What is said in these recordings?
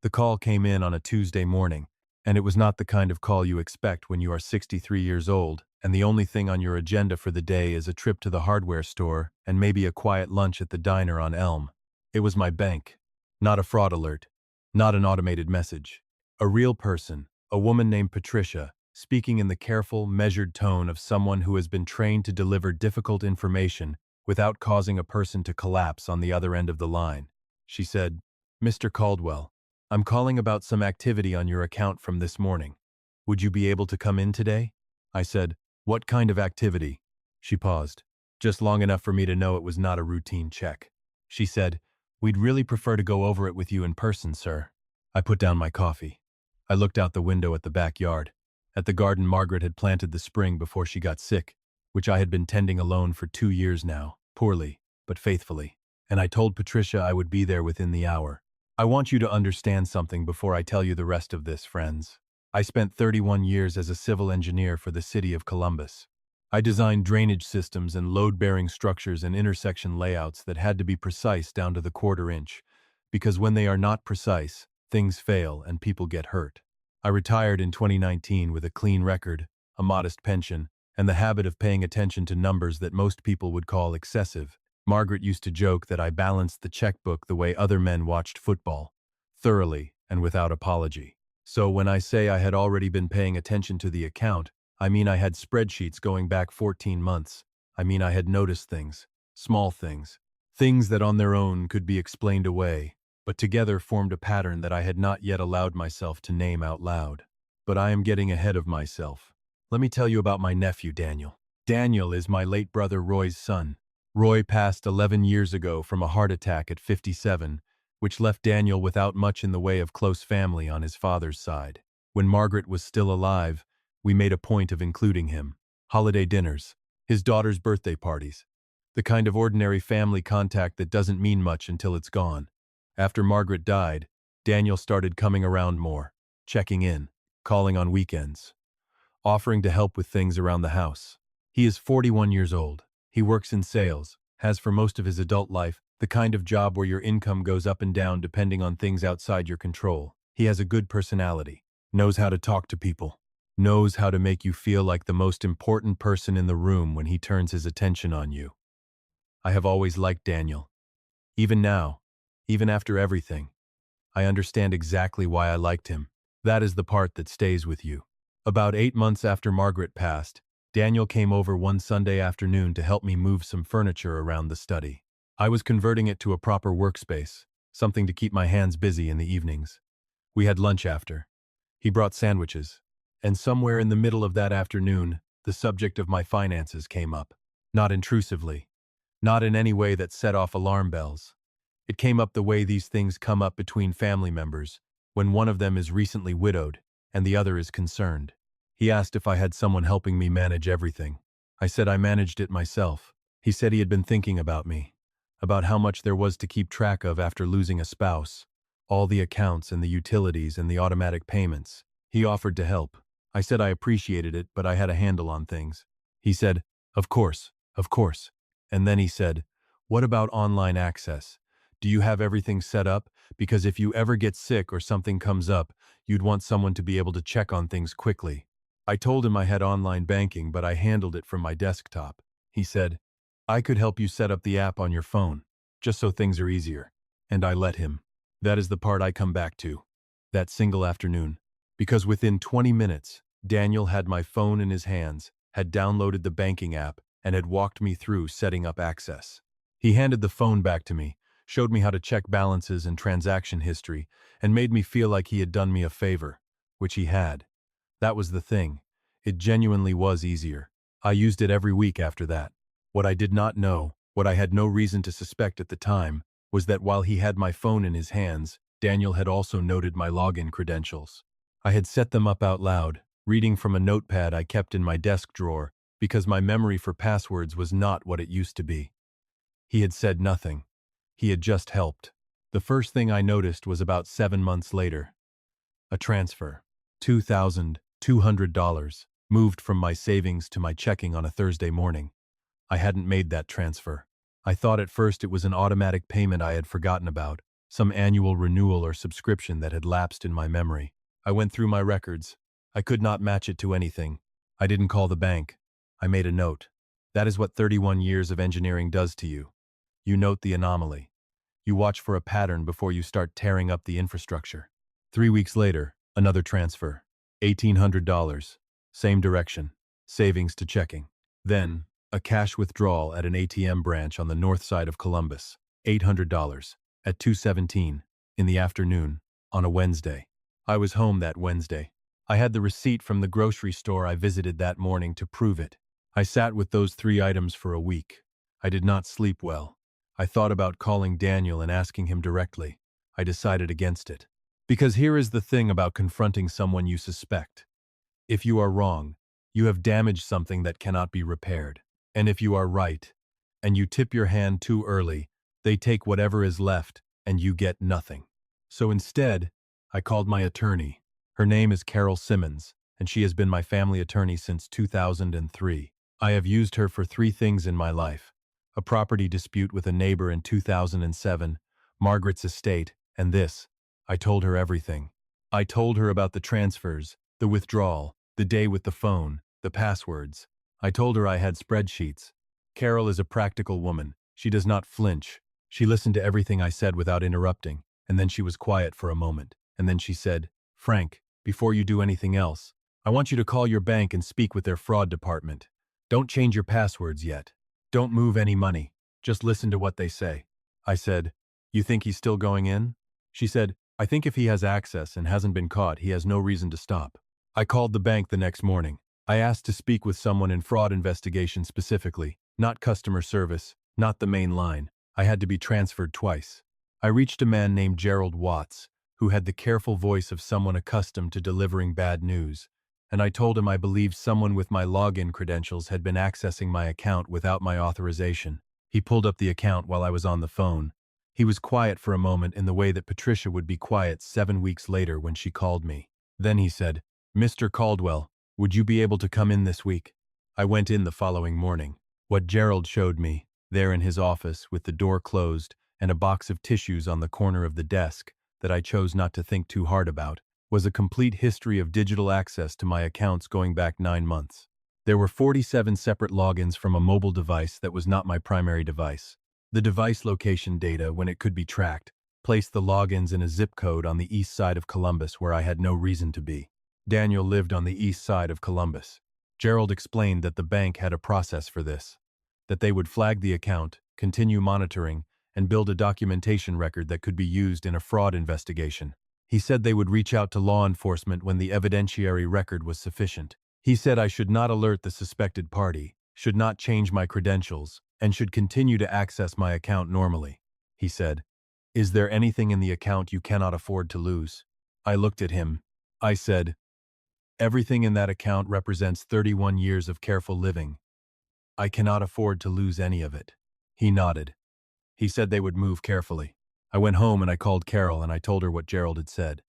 The call came in on a Tuesday morning, and it was not the kind of call you expect when you are 63 years old, and the only thing on your agenda for the day is a trip to the hardware store and maybe a quiet lunch at the diner on Elm. It was my bank. Not a fraud alert. Not an automated message. A real person, a woman named Patricia, speaking in the careful, measured tone of someone who has been trained to deliver difficult information without causing a person to collapse on the other end of the line. She said, "Mr. Caldwell, I'm calling about some activity on your account from this morning. Would you be able to come in today?" I said, "What kind of activity?" She paused, just long enough for me to know it was not a routine check. She said, "We'd really prefer to go over it with you in person, sir." I put down my coffee. I looked out the window at the backyard, at the garden Margaret had planted the spring before she got sick, which I had been tending alone for 2 years now, poorly, but faithfully. And I told Patricia I would be there within the hour. I want you to understand something before I tell you the rest of this, friends. I spent 31 years as a civil engineer for the city of Columbus. I designed drainage systems and load-bearing structures and intersection layouts that had to be precise down to the quarter inch, because when they are not precise, things fail and people get hurt. I retired in 2019 with a clean record, a modest pension, and the habit of paying attention to numbers that most people would call excessive. Margaret used to joke that I balanced the checkbook the way other men watched football, thoroughly and without apology. So when I say I had already been paying attention to the account, I mean I had spreadsheets going back 14 months. I mean I had noticed things, small things, things that on their own could be explained away, but together formed a pattern that I had not yet allowed myself to name out loud. But I am getting ahead of myself. Let me tell you about my nephew, Daniel. Daniel is my late brother Roy's son. Roy passed 11 years ago from a heart attack at 57, which left Daniel without much in the way of close family on his father's side. When Margaret was still alive, we made a point of including him. Holiday dinners, his daughter's birthday parties, the kind of ordinary family contact that doesn't mean much until it's gone. After Margaret died, Daniel started coming around more, checking in, calling on weekends, offering to help with things around the house. He is 41 years old. He works in sales, has for most of his adult life the kind of job where your income goes up and down depending on things outside your control. He has a good personality, knows how to talk to people, knows how to make you feel like the most important person in the room when he turns his attention on you. I have always liked Daniel. Even now, even after everything, I understand exactly why I liked him. That is the part that stays with you. About 8 months after Margaret passed, Daniel came over one Sunday afternoon to help me move some furniture around the study. I was converting it to a proper workspace, something to keep my hands busy in the evenings. We had lunch after. He brought sandwiches, and somewhere in the middle of that afternoon, the subject of my finances came up. Not intrusively, not in any way that set off alarm bells. It came up the way these things come up between family members, when one of them is recently widowed and the other is concerned. He asked if I had someone helping me manage everything. I said I managed it myself. He said he had been thinking about me, about how much there was to keep track of after losing a spouse, all the accounts and the utilities and the automatic payments. He offered to help. I said I appreciated it, but I had a handle on things. He said, of course. And then he said, "What about online access? Do you have everything set up? Because if you ever get sick or something comes up, you'd want someone to be able to check on things quickly." I told him I had online banking, but I handled it from my desktop. He said, "I could help you set up the app on your phone, just so things are easier." And I let him. That is the part I come back to. That single afternoon. Because within 20 minutes, Daniel had my phone in his hands, had downloaded the banking app, and had walked me through setting up access. He handed the phone back to me, showed me how to check balances and transaction history, and made me feel like he had done me a favor, which he had. That was the thing. It genuinely was easier. I used it every week after that. What I did not know, what I had no reason to suspect at the time, was that while he had my phone in his hands, Daniel had also noted my login credentials. I had set them up out loud, reading from a notepad I kept in my desk drawer, because my memory for passwords was not what it used to be. He had said nothing. He had just helped. The first thing I noticed was about 7 months later. A transfer. $2,200 moved from my savings to my checking on a Thursday morning. I hadn't made that transfer. I thought at first it was an automatic payment I had forgotten about, some annual renewal or subscription that had lapsed in my memory. I went through my records. I could not match it to anything. I didn't call the bank. I made a note. That is what 31 years of engineering does to you. You note the anomaly. You watch for a pattern before you start tearing up the infrastructure. 3 weeks later, another transfer. $1,800. Same direction. Savings to checking. Then, a cash withdrawal at an ATM branch on the north side of Columbus. $800. At 2:17 in the afternoon, on a Wednesday. I was home that Wednesday. I had the receipt from the grocery store I visited that morning to prove it. I sat with those 3 items for a week. I did not sleep well. I thought about calling Daniel and asking him directly. I decided against it. Because here is the thing about confronting someone you suspect. If you are wrong, you have damaged something that cannot be repaired. And if you are right, and you tip your hand too early, they take whatever is left, and you get nothing. So instead, I called my attorney. Her name is Carol Simmons, and she has been my family attorney since 2003. I have used her for 3 things in my life: a property dispute with a neighbor in 2007, Margaret's estate, and this. I told her everything. I told her about the transfers, the withdrawal, the day with the phone, the passwords. I told her I had spreadsheets. Carol is a practical woman. She does not flinch. She listened to everything I said without interrupting, and then she was quiet for a moment, and then she said, "Frank, before you do anything else, I want you to call your bank and speak with their fraud department. Don't change your passwords yet. Don't move any money. Just listen to what they say." I said, "You think he's still going in?" She said, "I think if he has access and hasn't been caught, he has no reason to stop." I called the bank the next morning. I asked to speak with someone in fraud investigation specifically, not customer service, not the main line. I had to be transferred twice. I reached a man named Gerald Watts, who had the careful voice of someone accustomed to delivering bad news, and I told him I believed someone with my login credentials had been accessing my account without my authorization. He pulled up the account while I was on the phone. He was quiet for a moment in the way that Patricia would be quiet 7 weeks later when she called me. Then he said, "Mr. Caldwell, would you be able to come in this week?" I went in the following morning. What Gerald showed me, there in his office with the door closed and a box of tissues on the corner of the desk that I chose not to think too hard about, was a complete history of digital access to my accounts going back 9 months. There were 47 separate logins from a mobile device that was not my primary device. The device location data, when it could be tracked, placed the logins in a zip code on the east side of Columbus where I had no reason to be. Daniel lived on the east side of Columbus. Gerald explained that the bank had a process for this, that they would flag the account, continue monitoring, and build a documentation record that could be used in a fraud investigation. He said they would reach out to law enforcement when the evidentiary record was sufficient. He said I should not alert the suspected party, should not change my credentials, and should continue to access my account normally. He said, "Is there anything in the account you cannot afford to lose?" I looked at him. I said, "Everything in that account represents 31 years of careful living. I cannot afford to lose any of it." He nodded. He said they would move carefully. I went home and I called Carol and I told her what Gerald had said.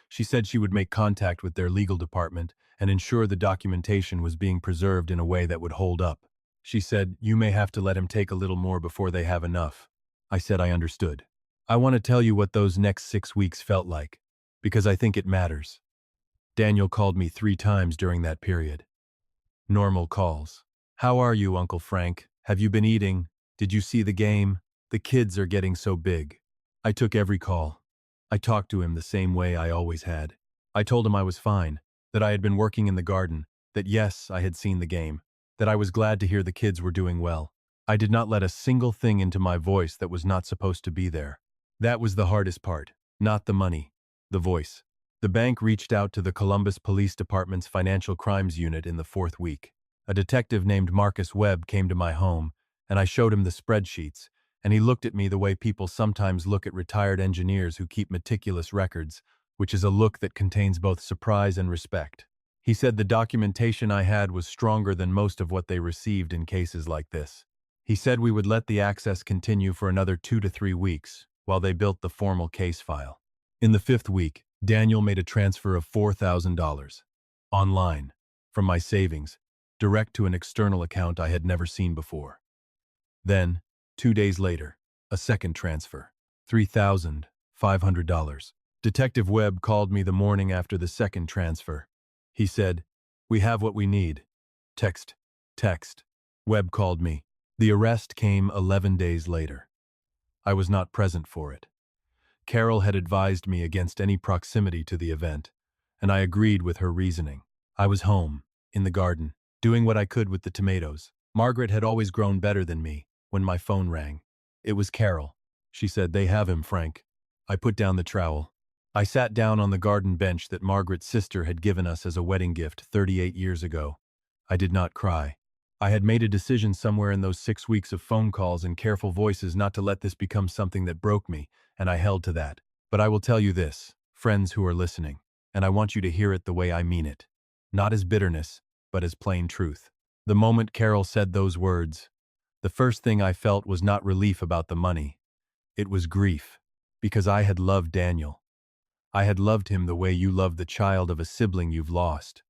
She said she would make contact with their legal department and ensure the documentation was being preserved in a way that would hold up. She said, "You may have to let him take a little more before they have enough." I said I understood. I want to tell you what those next 6 weeks felt like, because I think it matters. Daniel called me 3 times during that period. Normal calls. "How are you, Uncle Frank? Have you been eating? Did you see the game? The kids are getting so big." I took every call. I talked to him the same way I always had. I told him I was fine, that I had been working in the garden, that yes, I had seen the game, that I was glad to hear the kids were doing well. I did not let a single thing into my voice that was not supposed to be there. That was the hardest part, not the money, the voice. The bank reached out to the Columbus Police Department's Financial Crimes Unit in the 4th week. A detective named Marcus Webb came to my home, and I showed him the spreadsheets, and he looked at me the way people sometimes look at retired engineers who keep meticulous records, which is a look that contains both surprise and respect. He said the documentation I had was stronger than most of what they received in cases like this. He said we would let the access continue for another 2 to 3 weeks, while they built the formal case file. In the 5th week, Daniel made a transfer of $4,000, online, from my savings, direct to an external account I had never seen before. Then, 2 days later, a second transfer, $3,000, $500. Detective Webb called me the morning after the second transfer. He said, "We have what we need." Text. Text. Webb called me. The arrest came 11 days later. I was not present for it. Carol had advised me against any proximity to the event, and I agreed with her reasoning. I was home, in the garden, doing what I could with the tomatoes. Margaret had always grown better than me when my phone rang. It was Carol. She said, "They have him, Frank." I put down the trowel. I sat down on the garden bench that Margaret's sister had given us as a wedding gift 38 years ago. I did not cry. I had made a decision somewhere in those 6 weeks of phone calls and careful voices not to let this become something that broke me, and I held to that. But I will tell you this, friends who are listening, and I want you to hear it the way I mean it. Not as bitterness, but as plain truth. The moment Carol said those words, the first thing I felt was not relief about the money. It was grief, because I had loved Daniel. I had loved him the way you love the child of a sibling you've lost,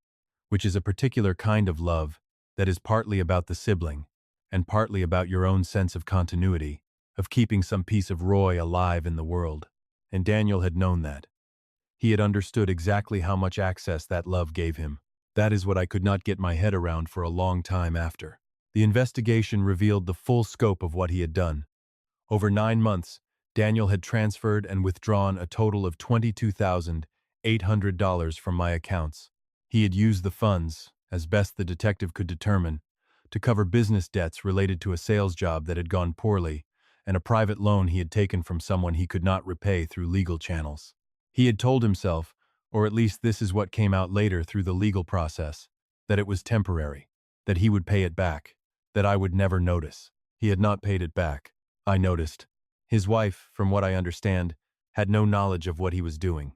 which is a particular kind of love that is partly about the sibling and partly about your own sense of continuity, of keeping some piece of Roy alive in the world. And Daniel had known that. He had understood exactly how much access that love gave him. That is what I could not get my head around for a long time after. The investigation revealed the full scope of what he had done. Over 9 months, Daniel had transferred and withdrawn a total of $22,800 from my accounts. He had used the funds, as best the detective could determine, to cover business debts related to a sales job that had gone poorly, and a private loan he had taken from someone he could not repay through legal channels. He had told himself, or at least this is what came out later through the legal process, that it was temporary, that he would pay it back, that I would never notice. He had not paid it back. I noticed. His wife, from what I understand, had no knowledge of what he was doing.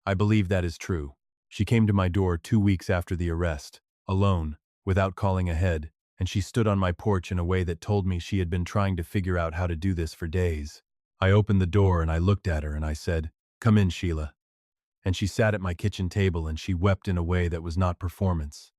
I believe that is true. She came to my door 2 weeks after the arrest, alone, without calling ahead, and she stood on my porch in a way that told me she had been trying to figure out how to do this for days. I opened the door and I looked at her and I said, "Come in, Sheila." And she sat at my kitchen table and she wept in a way that was not performance.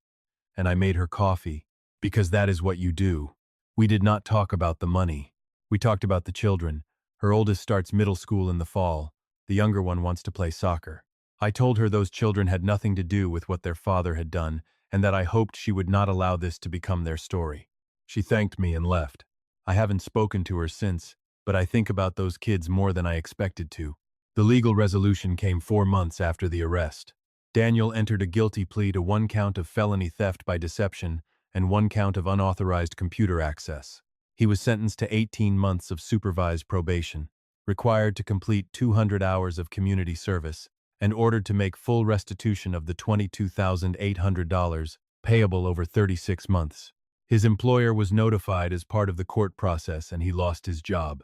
And I made her coffee, because that is what you do. We did not talk about the money. We talked about the children. Her oldest starts middle school in the fall. The younger one wants to play soccer. I told her those children had nothing to do with what their father had done, and that I hoped she would not allow this to become their story. She thanked me and left. I haven't spoken to her since, but I think about those kids more than I expected to. The legal resolution came 4 months after the arrest. Daniel entered a guilty plea to 1 count of felony theft by deception and 1 count of unauthorized computer access. He was sentenced to 18 months of supervised probation, required to complete 200 hours of community service, and ordered to make full restitution of the $22,800 payable over 36 months. His employer was notified as part of the court process and he lost his job.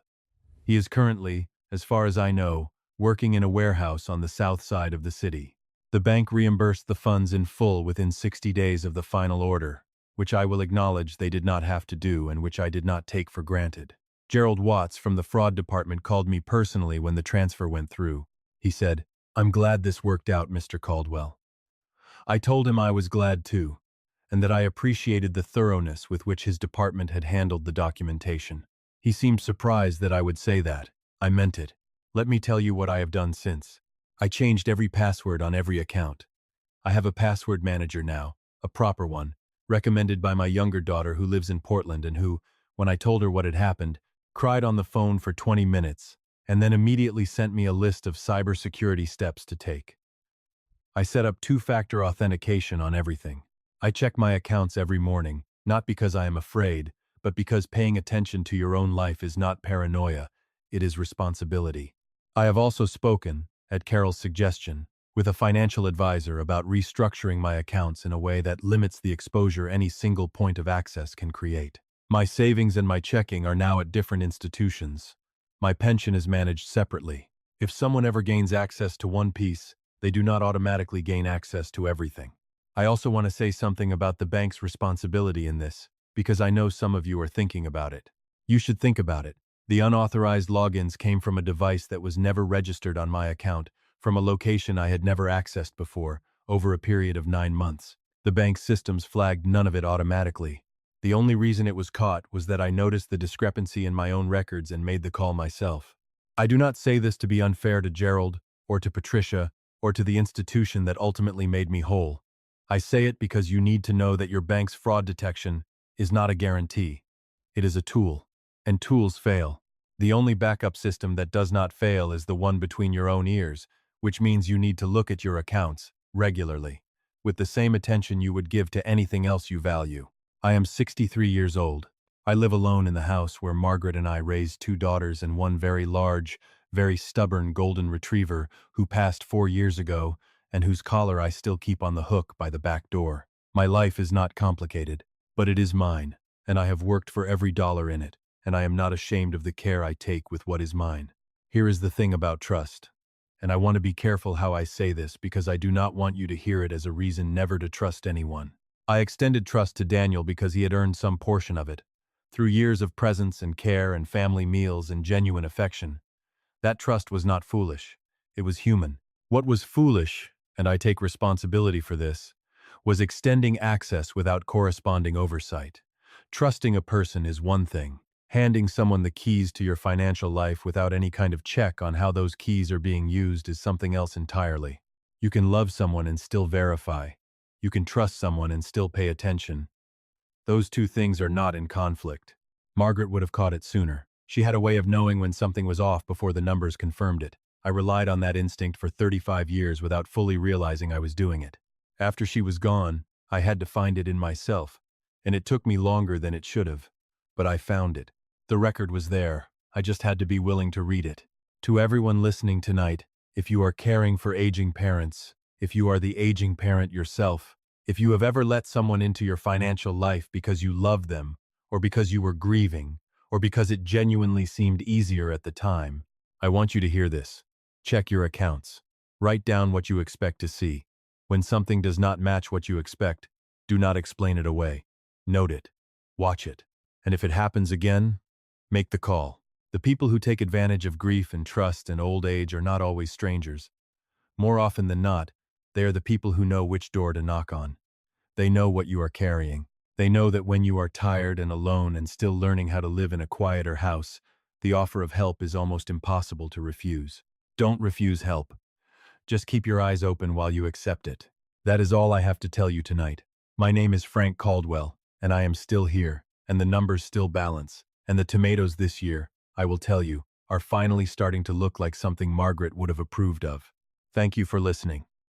He is currently, as far as I know, working in a warehouse on the south side of the city. The bank reimbursed the funds in full within 60 days of the final order, which I will acknowledge they did not have to do and which I did not take for granted. Gerald Watts from the fraud department called me personally when the transfer went through. He said, "I'm glad this worked out, Mr. Caldwell." I told him I was glad too, and that I appreciated the thoroughness with which his department had handled the documentation. He seemed surprised that I would say that. I meant it. Let me tell you what I have done since. I changed every password on every account. I have a password manager now, a proper one, recommended by my younger daughter who lives in Portland and who, when I told her what had happened, cried on the phone for 20 minutes and then immediately sent me a list of cybersecurity steps to take. I set up 2-factor authentication on everything. I check my accounts every morning, not because I am afraid, but because paying attention to your own life is not paranoia, it is responsibility. I have also spoken, at Carol's suggestion, with a financial advisor about restructuring my accounts in a way that limits the exposure any single point of access can create. My savings and my checking are now at different institutions. My pension is managed separately. If someone ever gains access to one piece, they do not automatically gain access to everything. I also want to say something about the bank's responsibility in this, because I know some of you are thinking about it. You should think about it. The unauthorized logins came from a device that was never registered on my account, from a location I had never accessed before, over a period of 9 months. The bank's systems flagged none of it automatically. The only reason it was caught was that I noticed the discrepancy in my own records and made the call myself. I do not say this to be unfair to Gerald, or to Patricia, or to the institution that ultimately made me whole. I say it because you need to know that your bank's fraud detection is not a guarantee. It is a tool, and tools fail. The only backup system that does not fail is the one between your own ears, which means you need to look at your accounts regularly, with the same attention you would give to anything else you value. I am 63 years old. I live alone in the house where Margaret and I raised two daughters and one very large, very stubborn golden retriever who passed 4 years ago and whose collar I still keep on the hook by the back door. My life is not complicated, but it is mine, and I have worked for every dollar in it, and I am not ashamed of the care I take with what is mine. Here is the thing about trust, and I want to be careful how I say this because I do not want you to hear it as a reason never to trust anyone. I extended trust to Daniel because he had earned some portion of it, through years of presence and care and family meals and genuine affection. That trust was not foolish. It was human. What was foolish, and I take responsibility for this, was extending access without corresponding oversight. Trusting a person is one thing. Handing someone the keys to your financial life without any kind of check on how those keys are being used is something else entirely. You can love someone and still verify. You can trust someone and still pay attention. Those two things are not in conflict. Margaret would have caught it sooner. She had a way of knowing when something was off before the numbers confirmed it. I relied on that instinct for 35 years without fully realizing I was doing it. After she was gone, I had to find it in myself, and it took me longer than it should have. But I found it. The record was there. I just had to be willing to read it. To everyone listening tonight, if you are caring for aging parents, if you are the aging parent yourself, if you have ever let someone into your financial life because you loved them, or because you were grieving, or because it genuinely seemed easier at the time, I want you to hear this. Check your accounts. Write down what you expect to see. When something does not match what you expect, do not explain it away. Note it. Watch it. And if it happens again, make the call. The people who take advantage of grief and trust and old age are not always strangers. More often than not, they are the people who know which door to knock on. They know what you are carrying. They know that when you are tired and alone and still learning how to live in a quieter house, the offer of help is almost impossible to refuse. Don't refuse help. Just keep your eyes open while you accept it. That is all I have to tell you tonight. My name is Frank Caldwell, and I am still here, and the numbers still balance, and the tomatoes this year, I will tell you, are finally starting to look like something Margaret would have approved of. Thank you for listening.